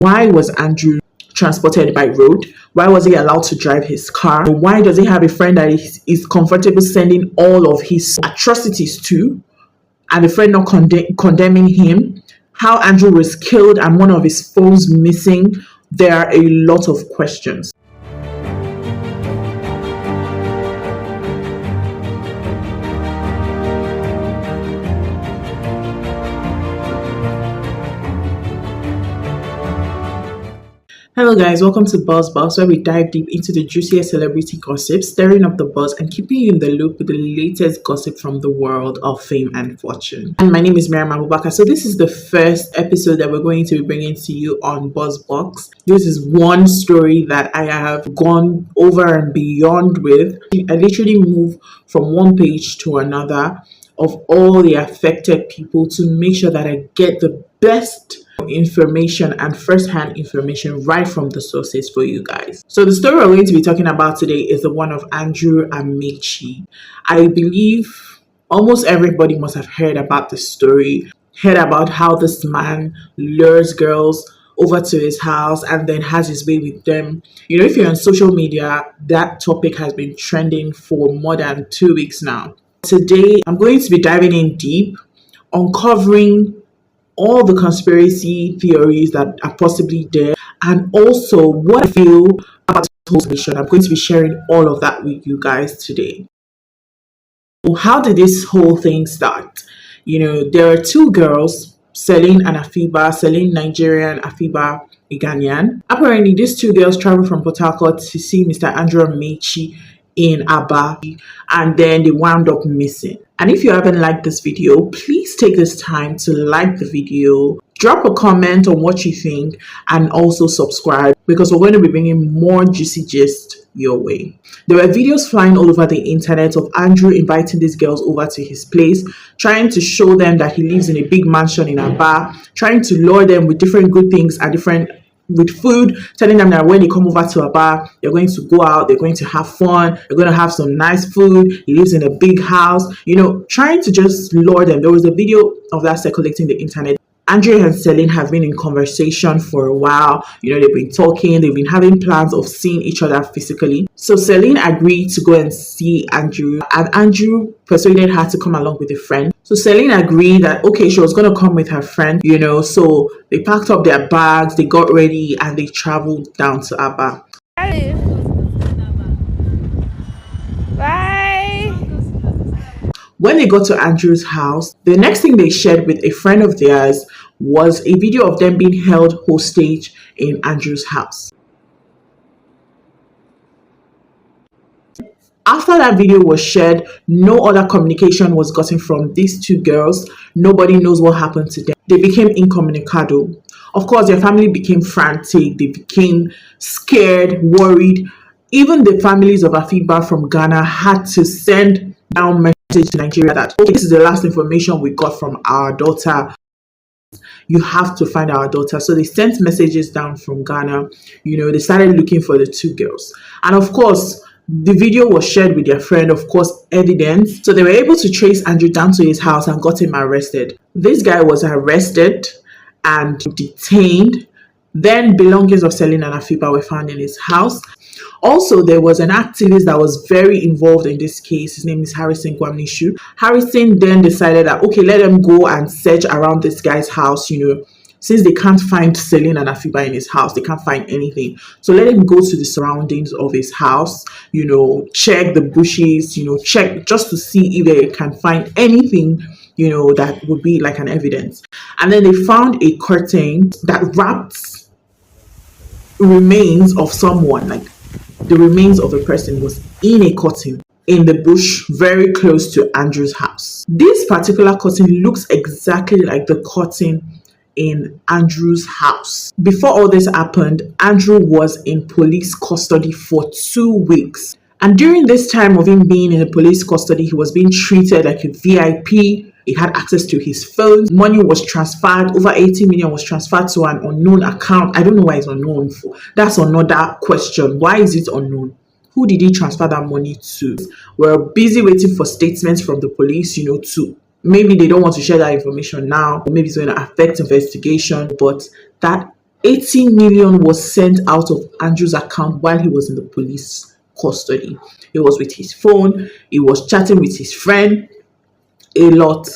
Why was Andrew transported by road? Why was he allowed to drive his car? Why does he have a friend that is comfortable sending all of his atrocities to, and the friend not condemning him? How Andrew was killed and one of his phones missing? There are a lot of questions. Hello guys, welcome to Buzz, where we dive deep into the juiciest celebrity gossip, stirring up the buzz and keeping you in the loop with the latest gossip from the world of fame and fortune. And my name is Miriam Abubakar. So this is the first episode that we're going to be bringing to you on BuzzBox. This is one story that I have gone over and beyond with. I literally move from one page to another of all the affected people to make sure that I get the best information and first-hand information right from the sources for you guys. So the story we're going to be talking about today is the one of Andrew Amechi. I believe almost everybody must have heard about the story, heard about how this man lures girls over to his house and then has his way with them. You know, if you're on social media, that topic has been trending for more than 2 weeks now. Today, I'm going to be diving in deep, uncovering all the conspiracy theories that are possibly there, and also what I feel about the whole situation. I'm going to be sharing all of that with you guys today. Well, how did this whole thing start? You know, there are two girls, Celine and Afiba. Celine Nigerian, Afiba a Ghanaian. Apparently, these two girls traveled from Port Harcourt to see Mr. Andrew Amechi in Aba, and then they wound up missing. And if you haven't liked this video, please take this time to like the video, drop a comment on what you think, and also subscribe, because we're going to be bringing more juicy gist your way. There were videos flying all over the internet of Andrew inviting these girls over to his place, trying to show them that he lives in a big mansion in Aba, trying to lure them with different good things and with food, telling them that when they come over to Aba, they're going to go out, they're going to have fun, they're going to have some nice food, he lives in a big house, you know, trying to just lure them. There was a video of that circulating the internet. Andrew and Celine have been in conversation for a while. You know, they've been talking, they've been having plans of seeing each other physically. So Celine agreed to go and see Andrew, and Andrew persuaded her to come along with a friend. So Celine agreed that, okay, she was going to come with her friend, you know, so they packed up their bags, they got ready, and they traveled down to Aba. Bye. When they got to Andrew's house, the next thing they shared with a friend of theirs was a video of them being held hostage in Andrew's house. After that video was shared, no other communication was gotten from these two girls. Nobody knows what happened to them. They became incommunicado. Of course, their family became frantic. They became scared, worried. Even the families of Afiba from Ghana had to send down message to Nigeria that, okay, this is the last information we got from our daughter. You have to find our daughter. So they sent messages down from Ghana. You know, they started looking for the two girls. And of course, the video was shared with their friend, of course, evidence. So they were able to trace Andrew down to his house and got him arrested. This guy was arrested and detained. Then belongings of Celine and Afiba were found in his house. Also, there was an activist that was very involved in this case. His name is Harrison Gwamnishu. Harrison then decided that, okay, let them go and search around this guy's house, you know, since they can't find Celine and Afiba in his house, they can't find anything. So let him go to the surroundings of his house, you know, check the bushes, you know, check just to see if they can find anything, you know, that would be like an evidence. And then they found a curtain that wrapped remains of someone, like the remains of a person was in a curtain in the bush very close to Andrew's house. This particular curtain looks exactly like the curtain in Andrew's house. Before all this happened, Andrew was in police custody for 2 weeks. And during this time of him being in the police custody, he was being treated like a VIP. He had access to his phone. Money was transferred. Over 80 million was transferred to an unknown account. I don't know why it's unknown for. That's another question. Why is it unknown? Who did he transfer that money to? We're busy waiting for statements from the police, you know, to maybe they don't want to share that information now, or maybe it's going to affect investigation, but that 80 million was sent out of Andrew's account while he was in the police custody. He was with his phone, he was chatting with his friend. A lot,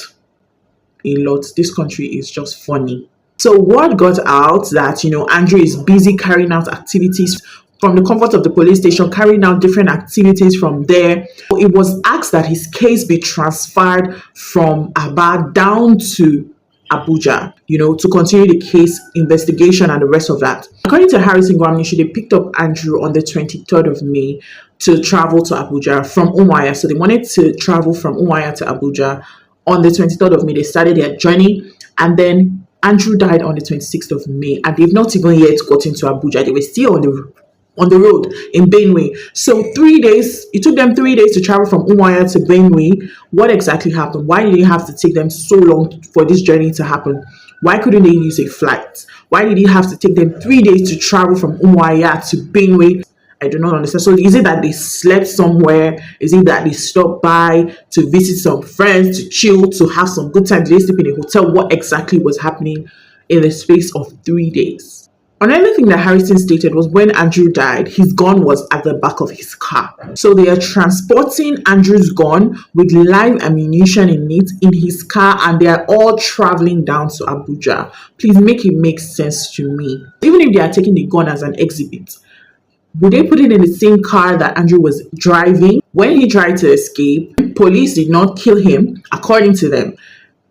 a lot. This country is just funny. So word got out that, Andrew is busy carrying out activities from the comfort of the police station, carrying out different activities from there. It was asked that his case be transferred from Aba down to Abuja, to continue the case investigation and the rest of that. According to Harrison Gwamnishi, they picked up Andrew on the 23rd of May to travel to Abuja from Umuahia. So they wanted to travel from Umuahia to Abuja on the 23rd of May. They started their journey, and then Andrew died on the 26th of May, and they've not even yet gotten to Abuja. They were still on the road in Benue. So 3 days, it took them 3 days to travel from Umuahia to Benue. What exactly happened? Why did it have to take them so long for this journey to happen? Why couldn't they use a flight? Why did it have to take them 3 days to travel from Umuahia to Benue? I do not understand. So is it that they slept somewhere? Is it that they stopped by to visit some friends, to chill, to have some good time? Did they sleep in a hotel? What exactly was happening in the space of 3 days? Another thing that Harrison stated was when Andrew died, his gun was at the back of his car. So they are transporting Andrew's gun with live ammunition in it in his car, and they are all traveling down to Abuja. Please make it make sense to me. Even if they are taking the gun as an exhibit, would they put it in the same car that Andrew was driving? When he tried to escape, police did not kill him, according to them.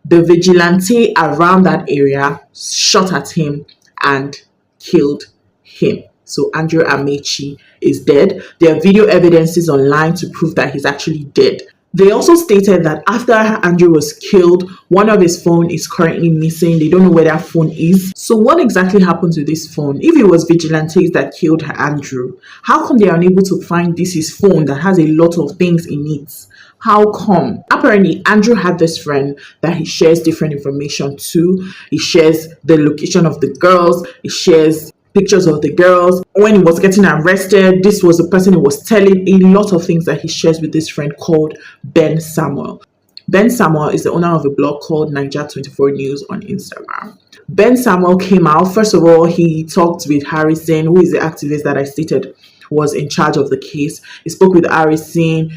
The vigilante around that area shot at him and killed him. So Andrew Amechi is dead. There are video evidences online to prove that he's actually dead. They also stated that after Andrew was killed, one of his phone is currently missing. They don't know where that phone is. So what exactly happened to this phone? If it was vigilantes that killed Andrew, how come they are unable to find his phone that has a lot of things in it? How come? Apparently, Andrew had this friend that he shares different information to. He shares the location of the girls. He shares pictures of the girls. When he was getting arrested, this was the person who was telling a lot of things that he shares with this friend called Ben Samuel. Ben Samuel is the owner of a blog called Niger24 News on Instagram. Ben Samuel came out. First of all, he talked with Harrison, who is the activist that I stated was in charge of the case. He spoke with Harrison,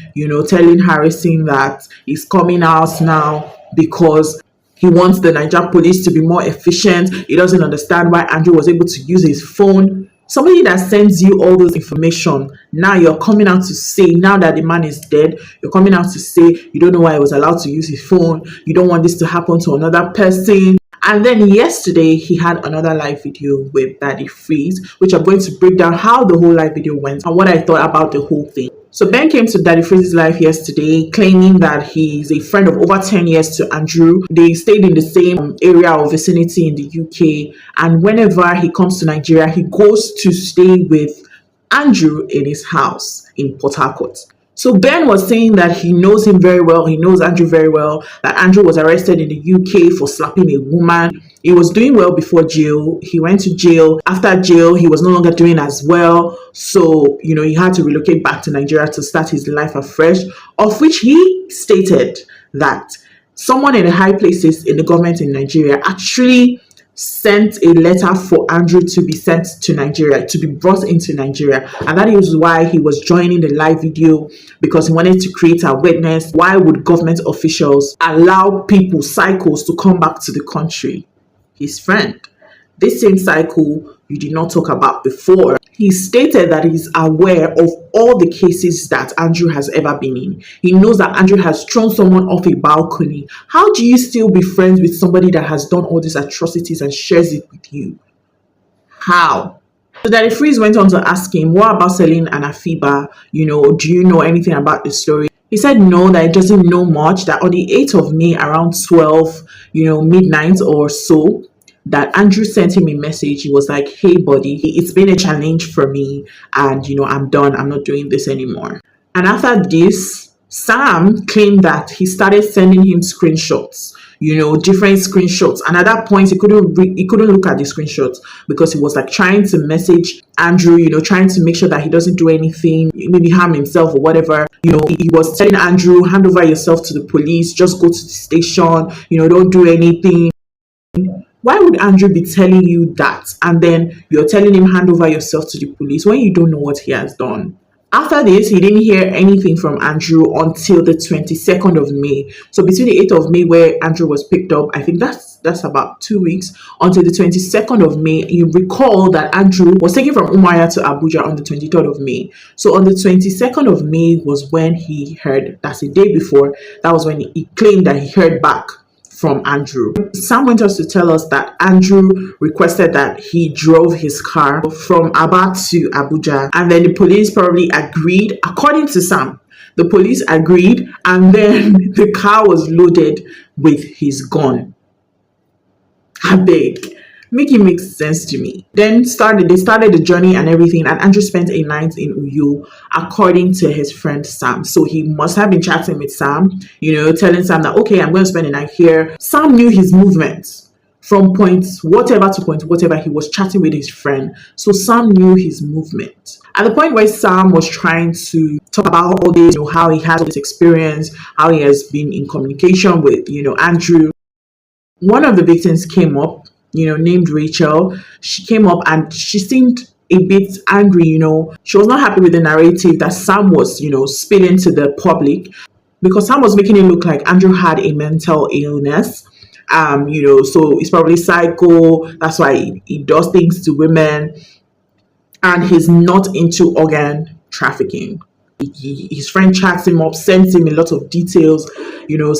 telling Harrison that he's coming out now because he wants the Niger police to be more efficient. He doesn't understand why Andrew was able to use his phone. Somebody that sends you all those information, now you're coming out to say, now that the man is dead, you're coming out to say you don't know why he was allowed to use his phone. You don't want this to happen to another person. And then yesterday, he had another live video with Daddy Freeze, which I'm going to break down how the whole live video went and what I thought about the whole thing. So Ben came to Daddy Freeze's live yesterday, claiming that he's a friend of over 10 years to Andrew. They stayed in the same area or vicinity in the UK. And whenever he comes to Nigeria, he goes to stay with Andrew in his house in Port Harcourt. So Ben was saying that he knows him very well. He knows Andrew very well. That Andrew was arrested in the UK for slapping a woman. He was doing well before jail. He went to jail. After jail, he was no longer doing as well. So, he had to relocate back to Nigeria to start his life afresh, of which he stated that someone in the high places in the government in Nigeria actually sent a letter for Andrew to be sent to Nigeria, to be brought into Nigeria. And that is why he was joining the live video, because he wanted to create awareness. Why would government officials allow people, cycles, to come back to the country? His friend, this same cycle you did not talk about before, he stated that he's aware of all the cases that Andrew has ever been in. He knows that Andrew has thrown someone off a balcony. How do you still be friends with somebody that has done all these atrocities and shares it with you? How? So Daddy Freeze went on to ask him, what about Celine and Afiba? Do you know anything about the story? He said no, that he doesn't know much, that on the 8th of May around 12, midnight or so, that Andrew sent him a message. He was like, hey buddy, it's been a challenge for me, and I'm done. I'm not doing this anymore. And after this, Sam claimed that he started sending him screenshots, different screenshots. And at that point, he couldn't look at the screenshots because he was like trying to message Andrew, trying to make sure that he doesn't do anything, maybe harm himself or whatever. He was telling Andrew, hand over yourself to the police, just go to the station, don't do anything. Why would Andrew be telling you that and then you're telling him hand over yourself to the police when you don't know what he has done? After this, he didn't hear anything from Andrew until the 22nd of May. So between the 8th of May, where Andrew was picked up, I think that's about 2 weeks, until the 22nd of May. You recall that Andrew was taken from Umuahia to Abuja on the 23rd of May. So on the 22nd of May was when he heard, that's the day before, that was when he claimed that he heard back from Andrew. Sam went on to tell us that Andrew requested that he drove his car from Aba to Abuja, and then the police probably agreed. According to Sam, the police agreed, and then the car was loaded with his gun. I beg. Make it make sense to me. Then they started the journey and everything, and Andrew spent a night in Uyo, according to his friend Sam. So he must have been chatting with Sam, telling Sam that, okay, I'm going to spend a night here. Sam knew his movements from point whatever to point whatever. He was chatting with his friend, so Sam knew his movement. At the point where Sam was trying to talk about all this, how he has all this experience, how he has been in communication with, Andrew, one of the victims came up, named Rachel. She came up and she seemed a bit angry, She was not happy with the narrative that Sam was, spilling to the public, because Sam was making it look like Andrew had a mental illness. So he's probably psycho. That's why he does things to women, and he's not into organ trafficking. His friend chats him up, sends him a lot of details,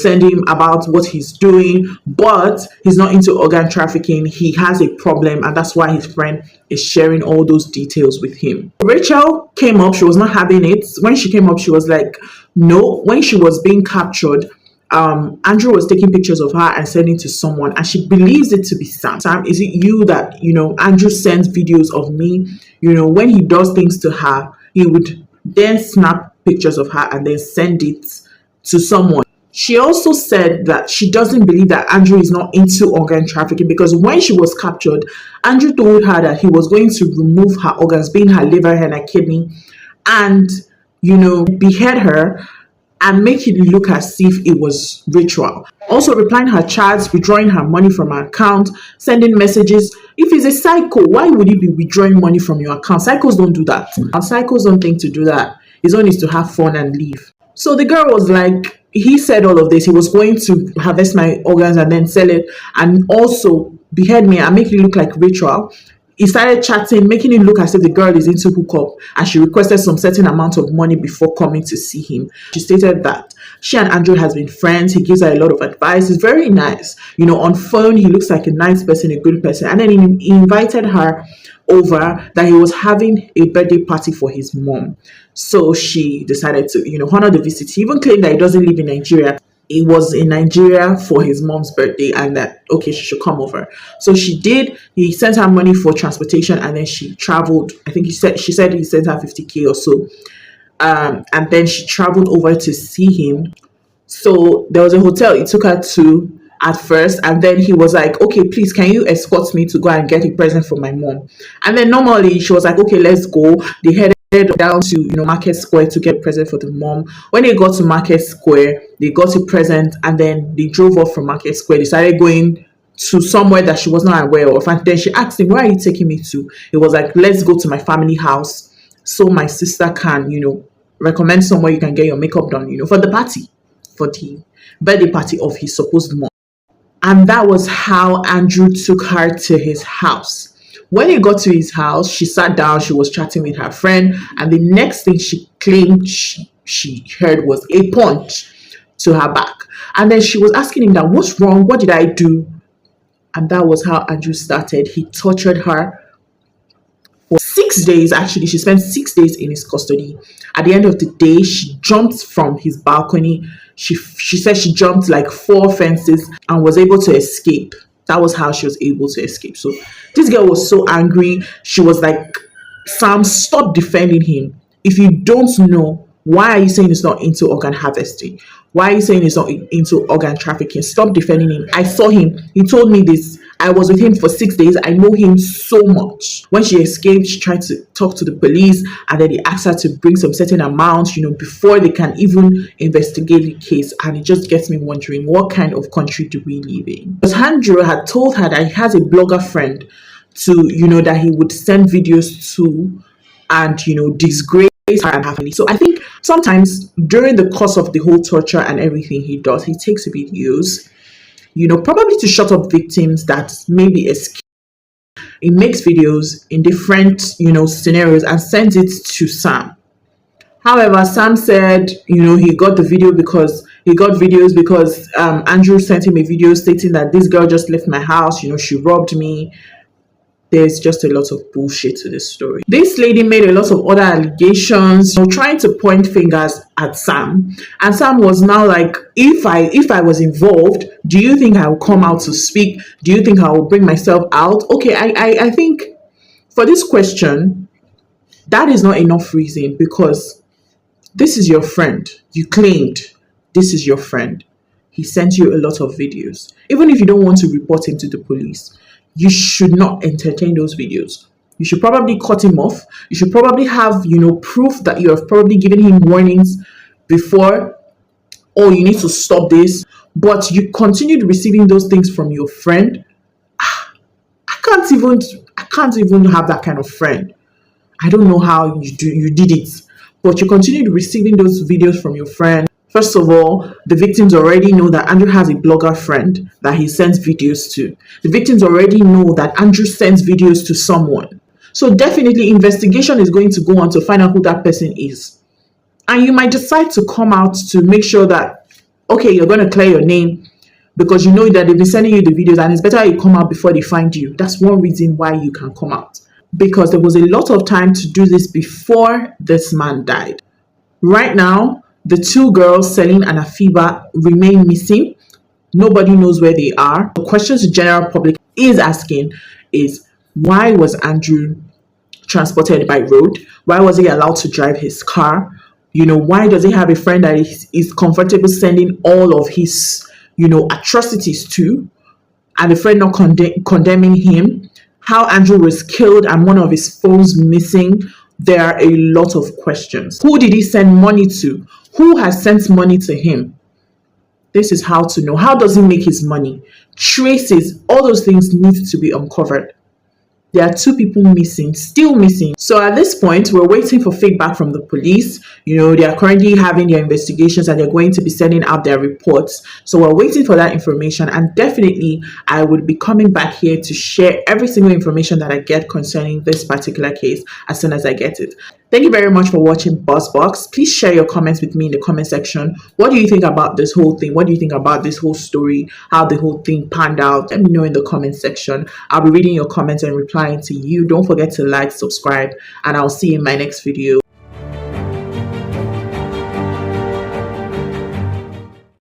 send him about what he's doing, but he's not into organ trafficking. He has a problem, and that's why his friend is sharing all those details with him. Rachel came up, she was not having it. When she came up, she was like, no. When she was being captured, Andrew was taking pictures of her and sending to someone, and she believes it to be Sam. Sam, is it you that, Andrew sends videos of me? When he does things to her, he would then snap pictures of her and then send it to someone. She also said that she doesn't believe that Andrew is not into organ trafficking, because when she was captured, Andrew told her that he was going to remove her organs, being her liver and her kidney, and, behead her and make it look as if it was ritual. Also replying her chats, withdrawing her money from her account, sending messages. If he's a psycho, why would he be withdrawing money from your account? Psychos don't do that. And psychos don't think to do that. His own is to have fun and leave. So the girl was like, he said all of this. He was going to harvest my organs and then sell it, and also behead me and make it look like ritual. He started chatting, making it look as if the girl is into hookup, and she requested some certain amount of money before coming to see him. She stated that she and Andrew has been friends. He gives her a lot of advice. He's very nice. On phone, he looks like a nice person, a good person. And then he invited her over, that he was having a birthday party for his mom. So she decided to, honor the visit. He even claimed that he doesn't live in Nigeria. He was in Nigeria for his mom's birthday, and that, okay, she should come over. So she did. He sent her money for transportation, and then she traveled. I think she said he sent her 50K or so. And then she traveled over to see him. So there was a hotel he took her to at first, and then he was like, okay, please, can you escort me to go and get a present for my mom? And then normally she was like, okay, let's go. They headed down to Market Square to get a present for the mom. When they got to Market Square, they got a present, and then they drove off from Market Square. They started going to somewhere that she was not aware of, and then she asked him, where are you taking me to? It was like, let's go to my family house so my sister can recommend somewhere you can get your makeup done for the party, for the birthday party of his supposed mom. And that was how Andrew took her to his house. When he got to his house, she sat down, she was chatting with her friend, and the next thing she claimed she heard was a punch to her back. And then she was asking him that, what's wrong? What did I do? And that was how Andrew started. He tortured her for 6 days. Actually, she spent 6 days in his custody. At the end of the day, she jumped from his balcony. She said she jumped like 4 fences and was able to escape. That was how she was able to escape. So this girl was so angry. She was like, Sam, stop defending him. If you don't know, why are you saying he's not into organ harvesting? Why are you saying he's not into organ trafficking? Stop defending him. I saw him. He told me this. I was with him for 6 days. I know him so much. When she escaped, she tried to talk to the police, and then they asked her to bring some certain amount, before they can even investigate the case. And it just gets me wondering, what kind of country do we live in? Because Andrew had told her that he has a blogger friend that he would send videos to and, disgrace her and her family. So I think sometimes during the course of the whole torture and everything he does, he takes videos, probably to shut up victims that maybe escape. He makes videos in different, scenarios and sends it to Sam. However, Sam said, he got the video because Andrew sent him a video stating that this girl just left my house, she robbed me. There's just a lot of bullshit to this story. This lady made a lot of other allegations, trying to point fingers at Sam. And Sam was now like, if I was involved, do you think I will come out to speak? Do you think I will bring myself out? Okay, I think for this question, that is not enough reason, because this is your friend. You claimed this is your friend. He sent you a lot of videos. Even if you don't want to report him to the police, you should not entertain those videos. You should probably cut him off. You should probably have, proof that you have probably given him warnings before. Oh, you need to stop this. But you continued receiving those things from your friend. I can't even have that kind of friend. I don't know how you did it. But you continued receiving those videos from your friend. First of all, the victims already know that Andrew has a blogger friend that he sends videos to. The victims already know that Andrew sends videos to someone. So definitely investigation is going to go on to find out who that person is. And you might decide to come out to make sure that, okay, you're going to clear your name because you know that they've been sending you the videos, and it's better you come out before they find you. That's one reason why you can come out. Because there was a lot of time to do this before this man died. Right now, the two girls, Celine and Afiba, remain missing. Nobody knows where they are. The questions the general public is asking is, why was Andrew transported by road? Why was he allowed to drive his car? Why does he have a friend that is comfortable sending all of his, atrocities to, and the friend not condemning him? How Andrew was killed and one of his phones missing. There are a lot of questions. Who did he send money to? Who has sent money to him? This is how to know. How does he make his money? Traces, all those things need to be uncovered. There are two people missing, still missing. So at this point, we're waiting for feedback from the police. They are currently having their investigations and they're going to be sending out their reports. So we're waiting for that information, and definitely I will be coming back here to share every single information that I get concerning this particular case as soon as I get it. Thank you very much for watching BuzzBox. Please share your comments with me in the comment section. What do you think about this whole thing? What do you think about this whole story? How the whole thing panned out? Let me know in the comment section. I'll be reading your comments and replying to you. Don't forget to like, subscribe, and I'll see you in my next video.